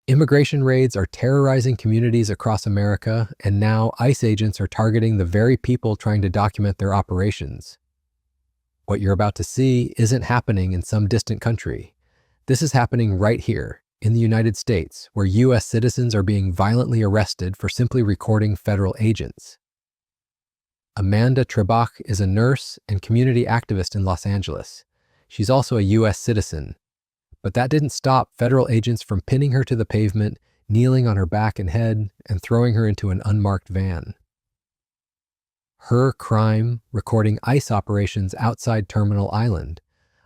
Immigration raids are terrorizing communities across America, and now ICE agents are targeting the very people trying to document their operations. What you're about to see isn't happening in some distant country. This is happening right here, in the United States, where U.S. citizens are being violently arrested for simply recording federal agents. Amanda Trebach is a nurse and community activist in Los Angeles. She's also a U.S. citizen. But that didn't stop federal agents from pinning her to the pavement, kneeling on her back and head, and throwing her into an unmarked van. Her crime, recording ICE operations outside Terminal Island,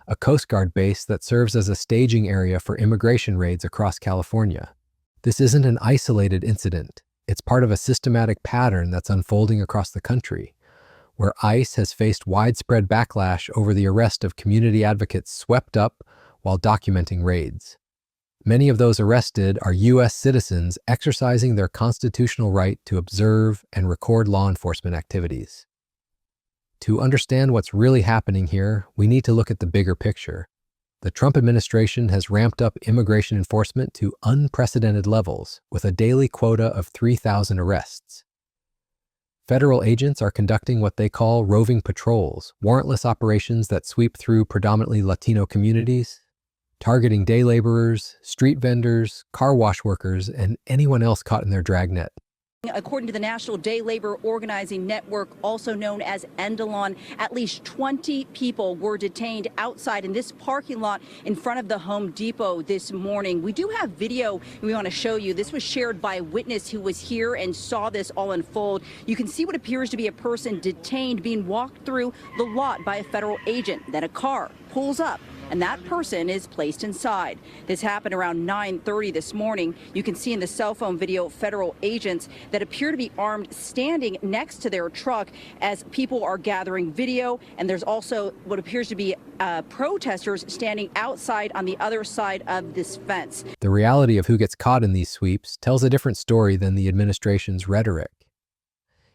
a Coast Guard base that serves as a staging area for immigration raids across California. This isn't an isolated incident. It's part of a systematic pattern that's unfolding across the country, where ICE has faced widespread backlash over the arrest of community advocates swept up while documenting raids. Many of those arrested are U.S. citizens exercising their constitutional right to observe and record law enforcement activities. To understand what's really happening here, we need to look at the bigger picture. The Trump administration has ramped up immigration enforcement to unprecedented levels, with a daily quota of 3,000 arrests. Federal agents are conducting what they call roving patrols, warrantless operations that sweep through predominantly Latino communities, targeting day laborers, street vendors, car wash workers, and anyone else caught in their dragnet. According to the National Day Labor Organizing Network, also known as Endalon, at least 20 people were detained outside in this parking lot in front of the Home Depot this morning. We do have video we want to show you. This was shared by a witness who was here and saw this all unfold. You can see what appears to be a person detained being walked through the lot by a federal agent. Then a car pulls up, and that person is placed inside. This happened around 9:30 this morning. You can see in the cell phone video federal agents that appear to be armed standing next to their truck as people are gathering video. And there's also what appears to be protesters standing outside on the other side of this fence. The reality of who gets caught in these sweeps tells a different story than the administration's rhetoric.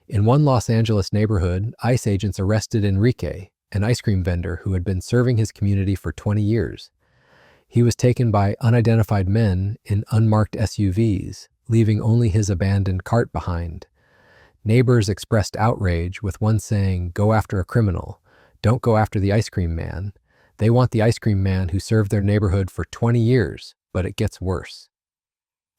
In one Los Angeles neighborhood, ICE agents arrested Enrique, an ice cream vendor who had been serving his community for 20 years. He was taken by unidentified men in unmarked SUVs, leaving only his abandoned cart behind. Neighbors expressed outrage, with one saying, "Go after a criminal. Don't go after the ice cream man." They want the ice cream man who served their neighborhood for 20 years, but it gets worse.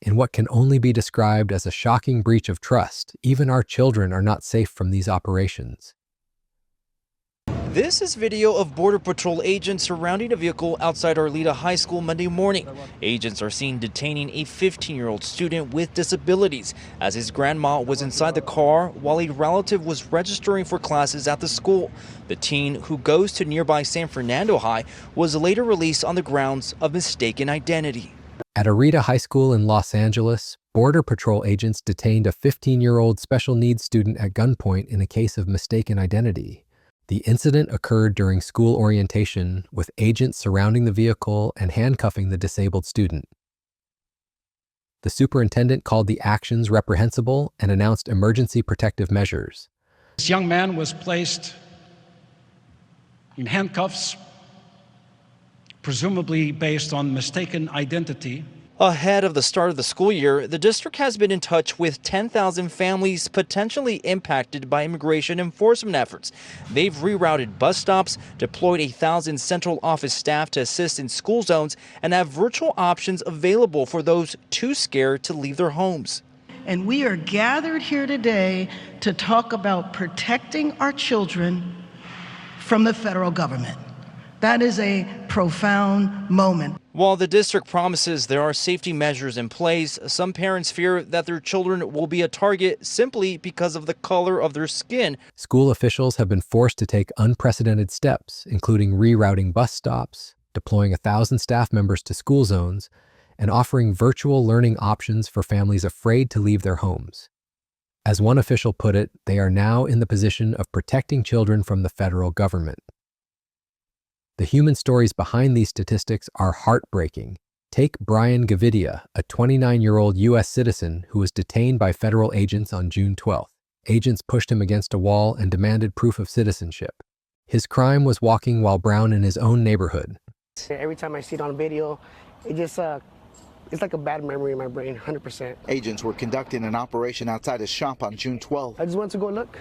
In what can only be described as a shocking breach of trust, even our children are not safe from these operations. This is video of Border Patrol agents surrounding a vehicle outside Arleta High School Monday morning. Agents are seen detaining a 15-year-old student with disabilities as his grandma was inside the car while a relative was registering for classes at the school. The teen, who goes to nearby San Fernando High, was later released on the grounds of mistaken identity. At Arleta High School in Los Angeles, Border Patrol agents detained a 15-year-old special needs student at gunpoint in a case of mistaken identity. The incident occurred during school orientation, with agents surrounding the vehicle and handcuffing the disabled student. The superintendent called the actions reprehensible and announced emergency protective measures. This young man was placed in handcuffs, presumably based on mistaken identity. Ahead of the start of the school year, the district has been in touch with 10,000 families potentially impacted by immigration enforcement efforts. They've rerouted bus stops, deployed 1,000 central office staff to assist in school zones, and have virtual options available for those too scared to leave their homes. And we are gathered here today to talk about protecting our children from the federal government. That is a profound moment. While the district promises there are safety measures in place, some parents fear that their children will be a target simply because of the color of their skin. School officials have been forced to take unprecedented steps, including rerouting bus stops, deploying 1,000 staff members to school zones, and offering virtual learning options for families afraid to leave their homes. As one official put it, they are now in the position of protecting children from the federal government. The human stories behind these statistics are heartbreaking. Take Brian Gavidia, a 29-year-old U.S. citizen who was detained by federal agents on June 12th. Agents pushed him against a wall and demanded proof of citizenship. His crime was walking while brown in his own neighborhood. Every time I see it on video, it just It's like a bad memory in my brain, 100%. Agents were conducting an operation outside his shop on June 12th. I just went to go look.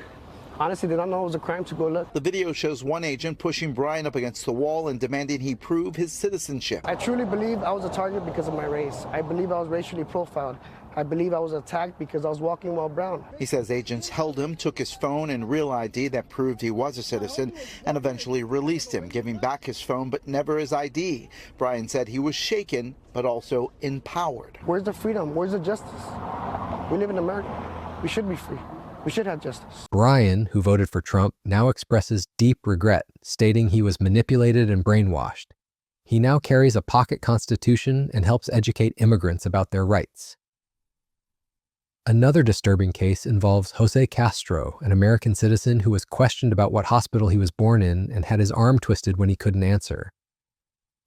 Honestly, did not know it was a crime to go look. The video shows one agent pushing Brian up against the wall and demanding he prove his citizenship. I truly believe I was a target because of my race. I believe I was racially profiled. I believe I was attacked because I was walking while brown. He says agents held him, took his phone and real ID that proved he was a citizen, and eventually released him, giving back his phone but never his ID. Brian said he was shaken but also empowered. Where's the freedom? Where's the justice? We live in America. We should be free. We should have justice. Brian, who voted for Trump, now expresses deep regret, stating he was manipulated and brainwashed. He now carries a pocket constitution and helps educate immigrants about their rights. Another disturbing case involves Jose Castro, an American citizen who was questioned about what hospital he was born in and had his arm twisted when he couldn't answer.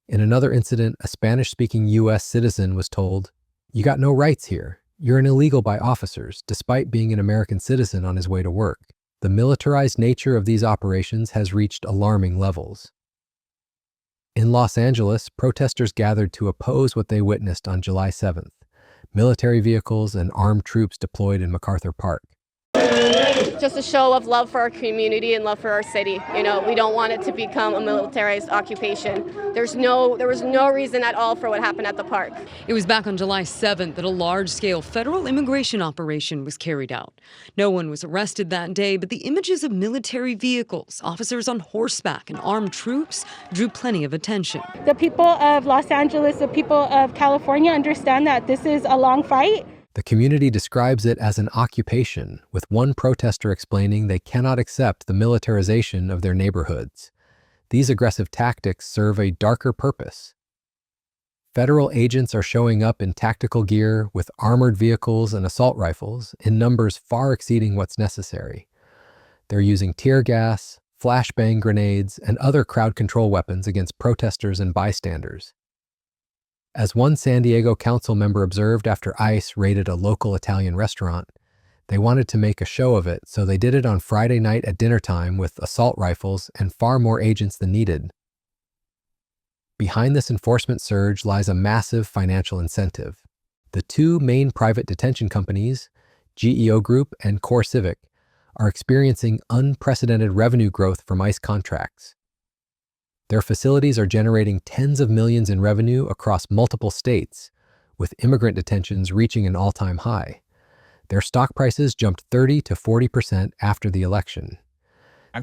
In another incident, a Spanish-speaking U.S. citizen was told, "You got no rights here. You're an illegal by officers," despite being an American citizen on his way to work. The militarized nature of these operations has reached alarming levels. In Los Angeles, protesters gathered to oppose what they witnessed on July 7th. Military vehicles and armed troops deployed in MacArthur Park. Just a show of love for our community and love for our city. You know, we don't want it to become a militarized occupation. There was no reason at all for what happened at the park. It was back on July 7th that a large-scale federal immigration operation was carried out. No one was arrested that day, but the images of military vehicles, officers on horseback, and armed troops drew plenty of attention. The people of Los Angeles, the people of California understand that this is a long fight. The community describes it as an occupation, with one protester explaining they cannot accept the militarization of their neighborhoods. These aggressive tactics serve a darker purpose. Federal agents are showing up in tactical gear with armored vehicles and assault rifles in numbers far exceeding what's necessary. They're using tear gas, flashbang grenades, and other crowd control weapons against protesters and bystanders. As one San Diego council member observed after ICE raided a local Italian restaurant, they wanted to make a show of it, so they did it on Friday night at dinner time with assault rifles and far more agents than needed. Behind this enforcement surge lies a massive financial incentive. The two main private detention companies, GEO Group and CoreCivic, are experiencing unprecedented revenue growth from ICE contracts. Their facilities are generating tens of millions in revenue across multiple states, with immigrant detentions reaching an all-time high. Their stock prices jumped 30 to 40% after the election.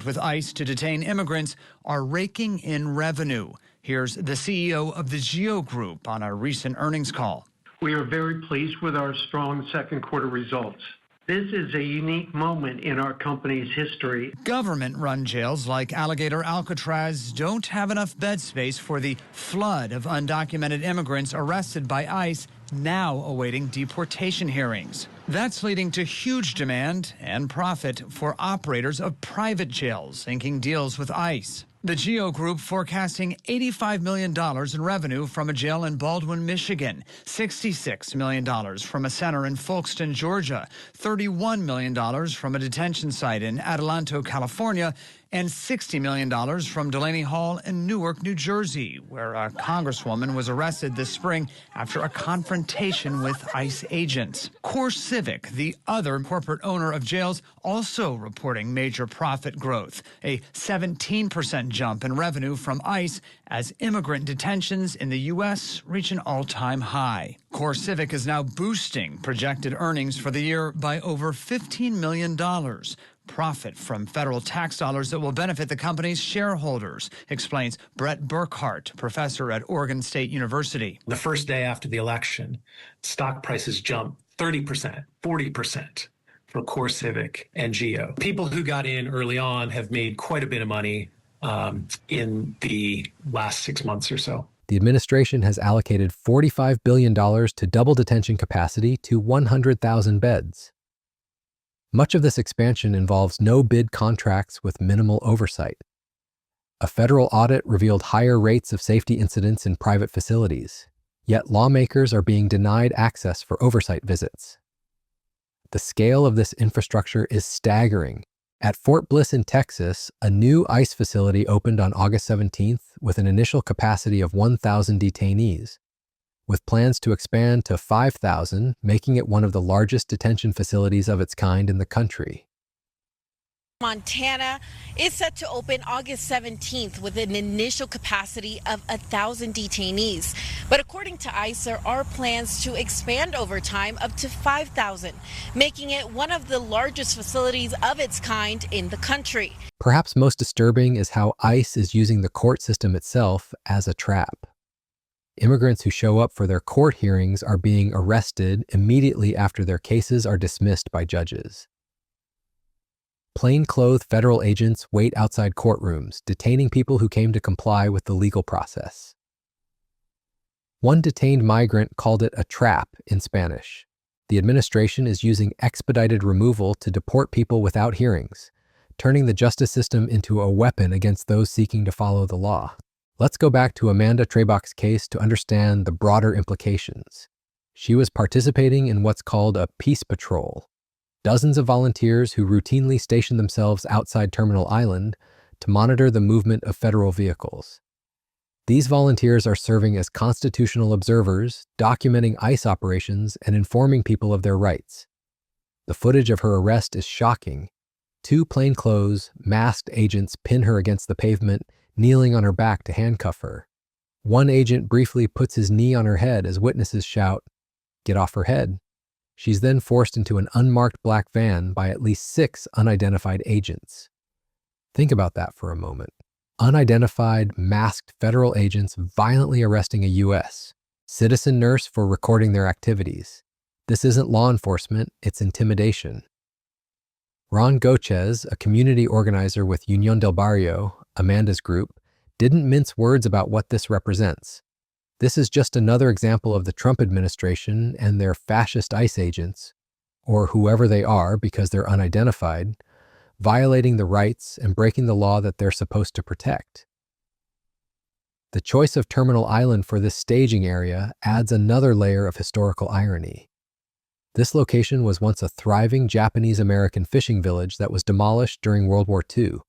With ICE to detain immigrants are raking in revenue. Here's the CEO of the GEO Group on a recent earnings call. We are very pleased with our strong second quarter results. This is a unique moment in our company's history. Government-run jails like Alligator Alcatraz don't have enough bed space for the flood of undocumented immigrants arrested by ICE, now awaiting deportation hearings. That's leading to huge demand and profit for operators of private jails, inking deals with ICE. The GEO Group forecasting $85 million in revenue from a jail in Baldwin, Michigan, $66 million from a center in Folkston, Georgia, $31 million from a detention site in Adelanto, California, and $60 million from Delaney Hall in Newark, New Jersey, where a congresswoman was arrested this spring after a confrontation with ICE agents. CoreCivic, the other corporate owner of jails, also reporting major profit growth, a 17% jump in revenue from ICE as immigrant detentions in the U.S. reach an all-time high. CoreCivic is now boosting projected earnings for the year by over $15 million. Profit from federal tax dollars that will benefit the company's shareholders, explains Brett Burkhart, professor at Oregon State University. The first day after the election, stock prices jumped 30%, 40% for CoreCivic and GEO. People who got in early on have made quite a bit of money in the last 6 months or so. The administration has allocated $45 billion to double detention capacity to 100,000 beds. Much of this expansion involves no-bid contracts with minimal oversight. A federal audit revealed higher rates of safety incidents in private facilities, yet lawmakers are being denied access for oversight visits. The scale of this infrastructure is staggering. At Fort Bliss in Texas, a new ICE facility opened on August 17th with an initial capacity of 1,000 detainees. with plans to expand to 5,000, making it one of the largest detention facilities of its kind in the country. Montana is set to open August 17th with an initial capacity of 1,000 detainees. But according to ICE, there are plans to expand over time up to 5,000, making it one of the largest facilities of its kind in the country. Perhaps most disturbing is how ICE is using the court system itself as a trap. Immigrants who show up for their court hearings are being arrested immediately after their cases are dismissed by judges. Plainclothes federal agents wait outside courtrooms, detaining people who came to comply with the legal process. One detained migrant called it a trap in Spanish. The administration is using expedited removal to deport people without hearings, turning the justice system into a weapon against those seeking to follow the law. Let's go back to Amanda Trebach's case to understand the broader implications. She was participating in what's called a peace patrol. Dozens of volunteers who routinely station themselves outside Terminal Island to monitor the movement of federal vehicles. These volunteers are serving as constitutional observers, documenting ICE operations and informing people of their rights. The footage of her arrest is shocking. Two plainclothes, masked agents pin her against the pavement, kneeling on her back to handcuff her. One agent briefly puts his knee on her head as witnesses shout, "Get off her head." She's then forced into an unmarked black van by at least 6 unidentified agents. Think about that for a moment. Unidentified, masked federal agents violently arresting a U.S. citizen nurse for recording their activities. This isn't law enforcement, it's intimidation. Ron Gochez, a community organizer with Unión del Barrio, Amanda's group, didn't mince words about what this represents. This is just another example of the Trump administration and their fascist ICE agents, or whoever they are because they're unidentified, violating the rights and breaking the law that they're supposed to protect. The choice of Terminal Island for this staging area adds another layer of historical irony. This location was once a thriving Japanese-American fishing village that was demolished during World War II,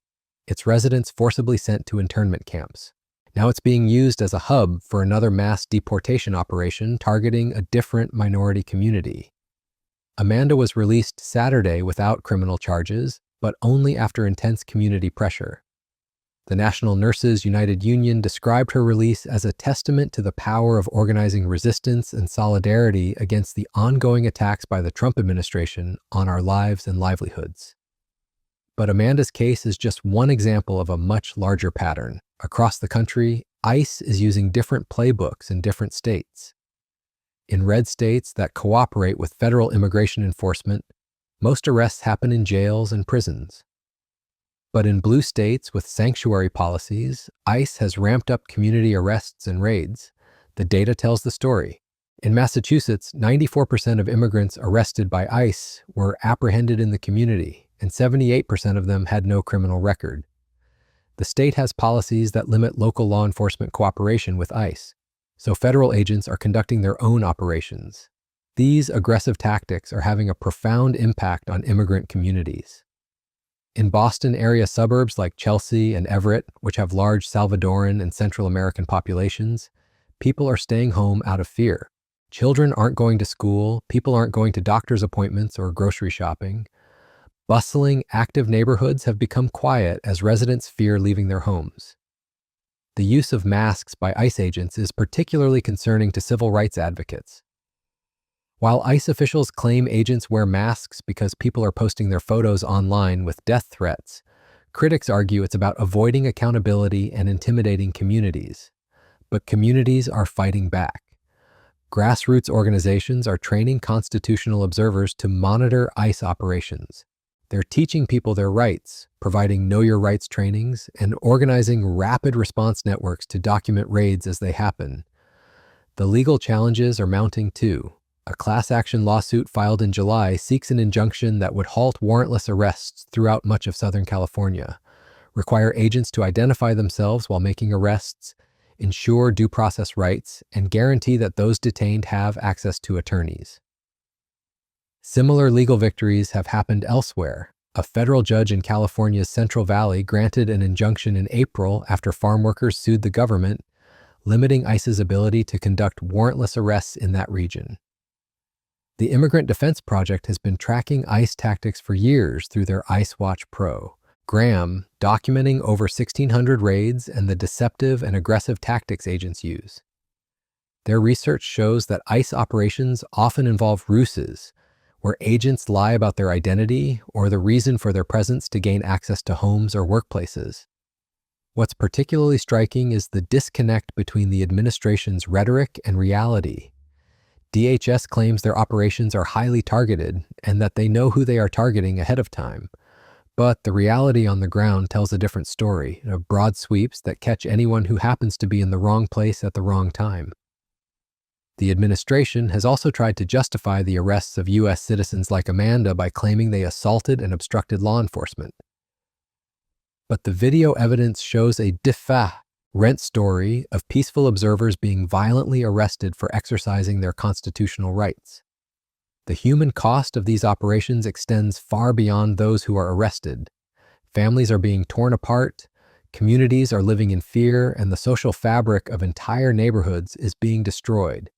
its residents forcibly sent to internment camps. Now it's being used as a hub for another mass deportation operation targeting a different minority community. Amanda was released Saturday without criminal charges, but only after intense community pressure. The National Nurses United Union described her release as a testament to the power of organizing resistance and solidarity against the ongoing attacks by the Trump administration on our lives and livelihoods. But Amanda's case is just one example of a much larger pattern. Across the country, ICE is using different playbooks in different states. In red states that cooperate with federal immigration enforcement, most arrests happen in jails and prisons. But in blue states with sanctuary policies, ICE has ramped up community arrests and raids. The data tells the story. In Massachusetts, 94% of immigrants arrested by ICE were apprehended in the community, and 78% of them had no criminal record. The state has policies that limit local law enforcement cooperation with ICE, so federal agents are conducting their own operations. These aggressive tactics are having a profound impact on immigrant communities. In Boston area suburbs like Chelsea and Everett, which have large Salvadoran and Central American populations, people are staying home out of fear. Children aren't going to school, people aren't going to doctor's appointments or grocery shopping. Bustling, active neighborhoods have become quiet as residents fear leaving their homes. The use of masks by ICE agents is particularly concerning to civil rights advocates. While ICE officials claim agents wear masks because people are posting their photos online with death threats, critics argue it's about avoiding accountability and intimidating communities. But communities are fighting back. Grassroots organizations are training constitutional observers to monitor ICE operations. They're teaching people their rights, providing Know Your Rights trainings, and organizing rapid response networks to document raids as they happen. The legal challenges are mounting too. A class action lawsuit filed in July seeks an injunction that would halt warrantless arrests throughout much of Southern California, require agents to identify themselves while making arrests, ensure due process rights, and guarantee that those detained have access to attorneys. Similar legal victories have happened elsewhere. A federal judge in California's Central Valley granted an injunction in April after farm workers sued the government, limiting ICE's ability to conduct warrantless arrests in that region. The Immigrant Defense Project has been tracking ICE tactics for years through their ICE Watch Pro. Graham, documenting over 1,600 raids and the deceptive and aggressive tactics agents use. Their research shows that ICE operations often involve ruses, where agents lie about their identity or the reason for their presence to gain access to homes or workplaces. What's particularly striking is the disconnect between the administration's rhetoric and reality. DHS claims their operations are highly targeted and that they know who they are targeting ahead of time. But the reality on the ground tells a different story, of broad sweeps that catch anyone who happens to be in the wrong place at the wrong time. The administration has also tried to justify the arrests of U.S. citizens like Amanda by claiming they assaulted and obstructed law enforcement. But the video evidence shows a different story of peaceful observers being violently arrested for exercising their constitutional rights. The human cost of these operations extends far beyond those who are arrested. Families are being torn apart, communities are living in fear, and the social fabric of entire neighborhoods is being destroyed.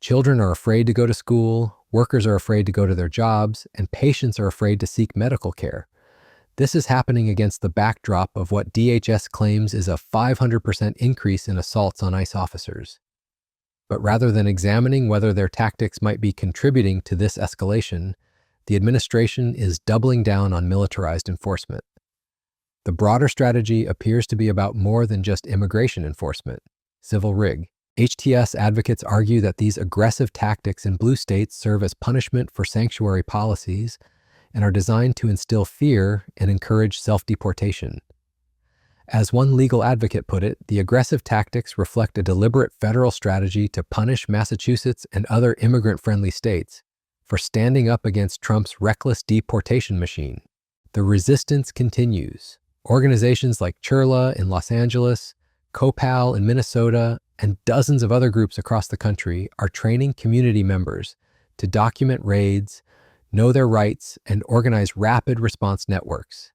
Children are afraid to go to school, workers are afraid to go to their jobs, and patients are afraid to seek medical care. This is happening against the backdrop of what DHS claims is a 500% increase in assaults on ICE officers. But rather than examining whether their tactics might be contributing to this escalation, the administration is doubling down on militarized enforcement. The broader strategy appears to be about more than just immigration enforcement. Civil rig. HTS advocates argue that these aggressive tactics in blue states serve as punishment for sanctuary policies and are designed to instill fear and encourage self-deportation. As one legal advocate put it, the aggressive tactics reflect a deliberate federal strategy to punish Massachusetts and other immigrant-friendly states for standing up against Trump's reckless deportation machine. The resistance continues. Organizations like Churla in Los Angeles, COPAL in Minnesota, and dozens of other groups across the country are training community members to document raids, know their rights, and organize rapid response networks.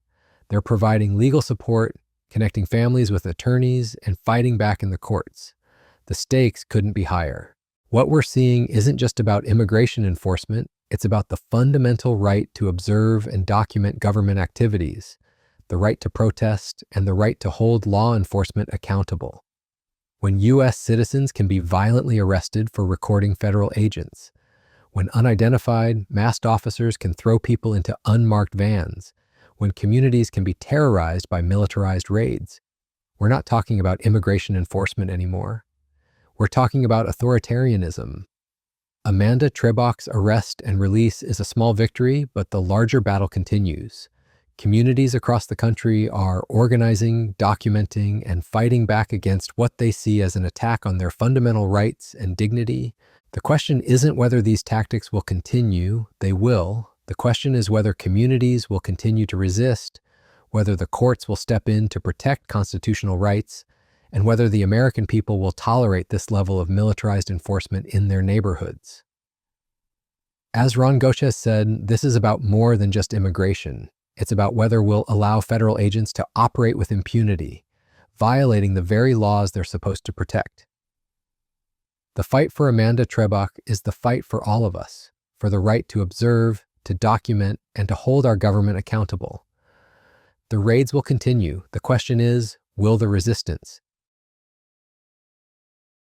They're providing legal support, connecting families with attorneys, and fighting back in the courts. The stakes couldn't be higher. What we're seeing isn't just about immigration enforcement, it's about the fundamental right to observe and document government activities, the right to protest, and the right to hold law enforcement accountable. When U.S. citizens can be violently arrested for recording federal agents, when unidentified, masked officers can throw people into unmarked vans, when communities can be terrorized by militarized raids, we're not talking about immigration enforcement anymore. We're talking about authoritarianism. Amanda Trebach's arrest and release is a small victory, but the larger battle continues. Communities across the country are organizing, documenting, and fighting back against what they see as an attack on their fundamental rights and dignity. The question isn't whether these tactics will continue, they will. The question is whether communities will continue to resist, whether the courts will step in to protect constitutional rights, and whether the American people will tolerate this level of militarized enforcement in their neighborhoods. As Ron Ghosh has said, this is about more than just immigration. It's about whether we'll allow federal agents to operate with impunity, violating the very laws they're supposed to protect. The fight for Amanda Trebach is the fight for all of us, for the right to observe, to document, and to hold our government accountable. The raids will continue. The question is, will the resistance?